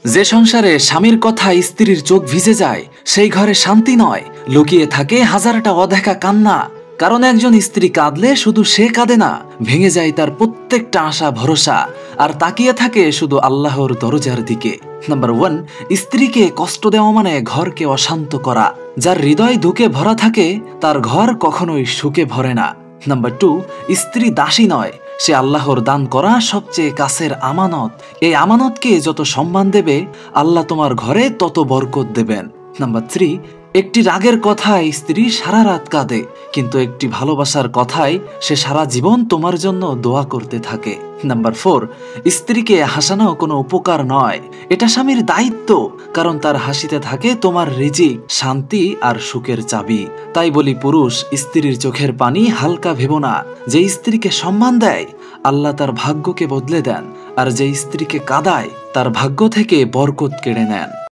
যে সংসারে স্বামীর কথায় স্ত্রীর চোখ ভিজে যায়, সেই ঘরে শান্তি নয়, লুকিয়ে থাকে হাজারটা অদেখা কান্না। কারণ একজন স্ত্রী কাঁদলে শুধু সে কাঁদে না, ভেঙে যায় তার প্রত্যেকটা আশা ভরসা, আর তাকিয়ে থাকে শুধু আল্লাহর দরজার দিকে। নাম্বার 1, স্ত্রীকে কষ্ট দেওয়া মানে ঘরকে অশান্ত করা। যার হৃদয় দুঃখে ভরা থাকে তার ঘর কখনোই সুখে ভরে না। নাম্বার 2, স্ত্রী দাসী নয়, সে আল্লাহর দান করা সবচেয়ে কাছের আমানত। এই আমানতকে যত সম্মান দেবে, আল্লাহ তোমার ঘরে তত বরকত দেবেন। নাম্বার 3, একটি রাগের কথায় স্ত্রী সারা রাত কাঁদে, কিন্তু একটি ভালোবাসার কথায় সে সারা জীবন তোমার জন্য দোয়া করতে থাকে। নাম্বার 4, স্ত্রীকে হাসানো কোনো উপকার নয়, এটা স্বামীর দায়িত্ব, কারণ তার হাসিতে থাকে তোমার রিজিক, শান্তি আর সুখের চাবি। তাই বলি পুরুষ, স্ত্রীর চোখের পানি হালকা ভেবো না। যে স্ত্রীকে সম্মান দেয়, আল্লাহ তার ভাগ্যকে বদলে দেন, আর যে স্ত্রীকে কাঁদায় তার ভাগ্য থেকে বরকত কেড়ে নেন।